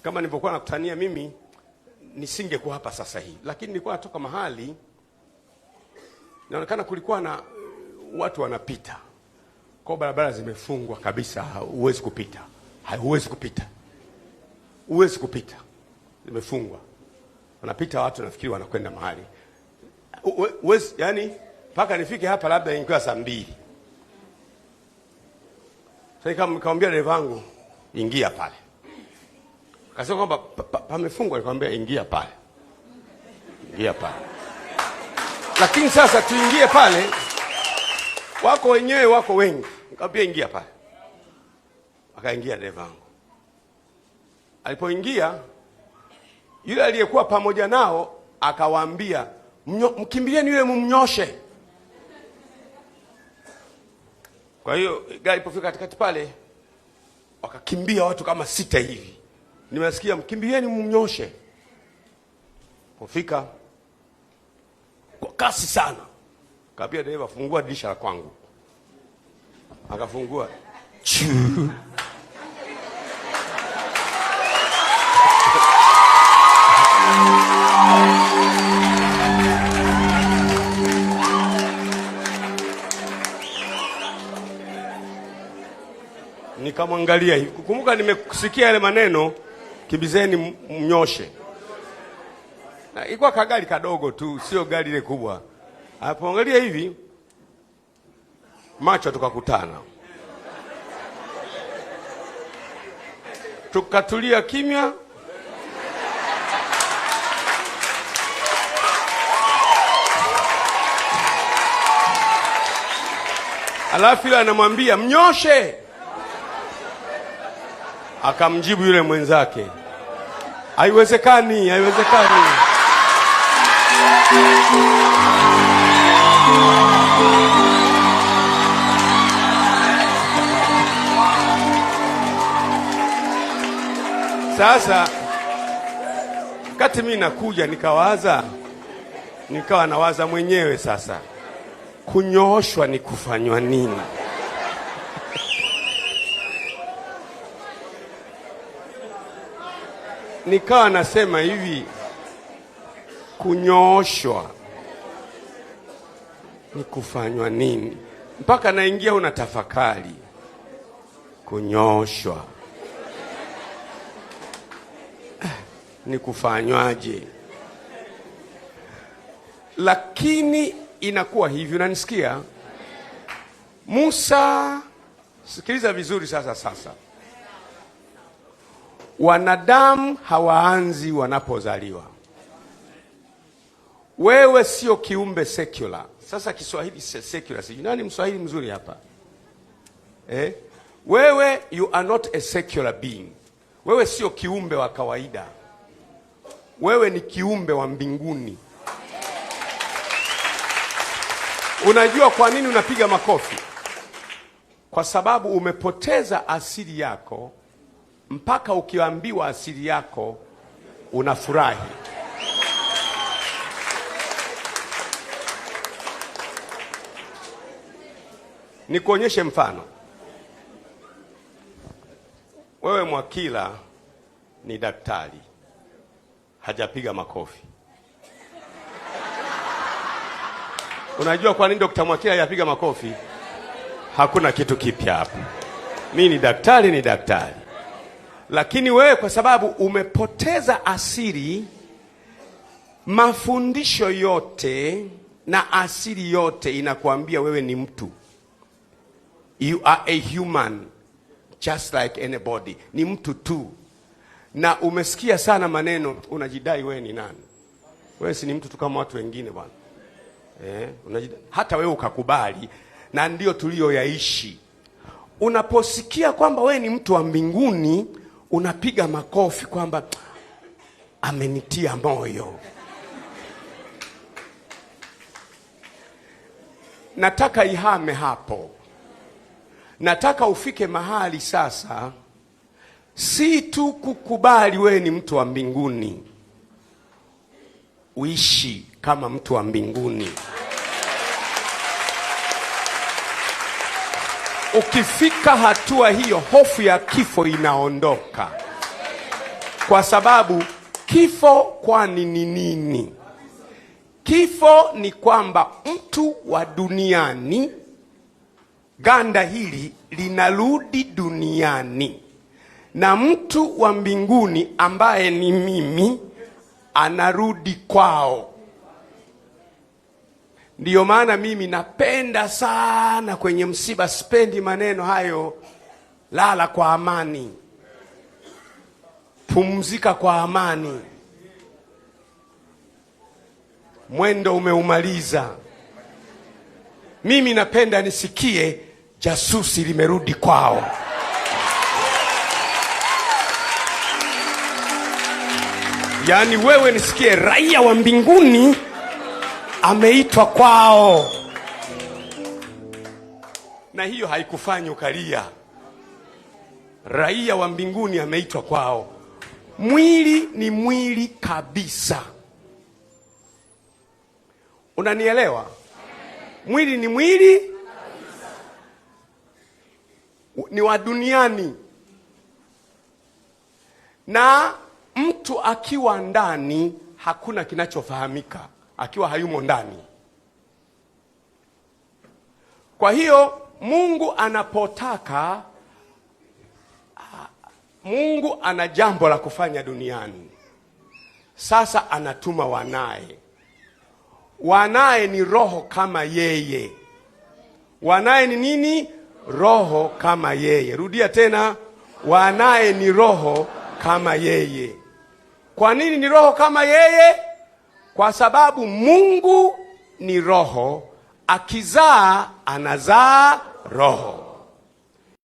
kama nilivyokuwa nakutania mimi nisingekuwa hapa sasa hivi, lakini nilikuwa natoka mahali inaonekana kulikuwa na watu wanapita. Kwa barabara zimefungwa kabisa, huwezi kupita. Huwezi kupita. Huwezi kupita. Zimefungwa. Wanapita watu nafikiri wanakwenda mahali. Huwezi, yani mpaka nifike hapa labda ingekuwa saa 2. Sasa nikamwambia dereva wangu ingia pale. Akasema kwamba pamefungwa, nikamwambia ingia pale. Ingia pale. Lakini sasa tuingie pale, wako wenyewe wako wengi. Nikamwambia ingia pale. Akaingia dereva wangu. Alipoingia yule aliyekuwa pamoja nao akawaambia mkimbilieni yule mumnyoshe. Kwa hiyo gari ilipofika katikati pale wakakimbia watu kama 6 hivi. Nimesikia mkimbilieni mumnyoshe. Pofika kwa kasi sana. Kaambia dereva fungua dirisha la kwangu. Akafungua. Nikamwangalia hivi. Kukumbuka nimekusikia yale maneno, kimbizeni mnyoshe. Na ilikuwa kagari kadogo tu, sio gari ile kubwa. Alipoangalia hivi, macho tukakutana. Tukatulia kimya. Alafu yule anamwambia mnyoshe. Akamjibu yule mwenzake, haiwezekani, haiwezekani. Sasa wakati mimi nakuja nikawa nawaza mwenyewe sasa, kunyooshwa ni kufanywa nini? Nikawa nasema hivi, kunyooshwa ni kufanywa nini? Mpaka naingia unatafakari, kunyooshwa ni kufanywaje? Lakini inakuwa hivi, unanisikia? Musa, sikiliza vizuri sasa. Wanadamu hawaanzi wanapozaliwa. Wewe sio kiumbe secular. Sasa Kiswahili secular, sijui nani Mswahili mzuri hapa? Wewe you are not a secular being. Wewe sio kiumbe wa kawaida. Wewe ni kiumbe wa mbinguni. Unajua kwa nini unapiga makofi? Kwa sababu umepoteza asili yako, mpaka ukiambiwa asili yako unafurahi. Nikuonyeshe mfano. Wewe Mwakila ni daktari, hajapiga makofi. Unajua kwa nini Dr. Mwakila hajapiga makofi? Hakuna kitu kipya hapa. Mimi ni daktari. Lakini wewe kwa sababu umepoteza asili, mafundisho yote na asili yote inakuambia wewe ni mtu. You are a human just like anybody. Ni mtu tu. Na umesikia sana maneno, unajidai wewe ni nani? Wewe si ni mtu tu kama watu wengine bwana. Hata wewe ukakubali, na ndio tulioyaishi. Unaposikia kwamba wewe ni mtu wa mbinguni, unapiga makofi kwamba amenitia moyo. Nataka ihame hapo. Nataka ufike mahali sasa, si tu kukubali wewe ni mtu wa mbinguni, uishi kama mtu wa mbinguni. Ukifika hatua hiyo, hofu ya kifo inaondoka. Kwa sababu kifo kwani ni nini? Kifo ni kwamba mtu wa duniani, ganda hili linarudi duniani, na mtu wa mbinguni ambaye ni mimi anarudi kwao. Ndiyo maana mimi napenda sana kwenye msiba, sipendi maneno hayo, lala kwa amani, pumzika kwa amani, mwendo umeumaliza. Mimi napenda nisikie jasusi limerudi kwao. Yaani wewe nisikie raia wa mbinguni ameitwa kwao. Na hiyo haikufanyi ukalia. Raia wa mbinguni ameitwa kwao. Mwili ni mwili kabisa. Unanielewa? Mwili ni mwili kabisa. Ni wa duniani. Na mtu akiwa ndani hakuna kinachofahamika akiwa hayumo ndani. Kwa hiyo Mungu anapotaka, Mungu ana jambo la kufanya duniani. Sasa anatuma wanaye. Wanaye ni roho kama yeye. Wanaye ni nini? Roho kama yeye. Rudia tena, wanaye ni roho kama yeye. Kwa nini ni roho kama yeye? Kwa sababu Mungu ni roho, akizaa anazaa roho.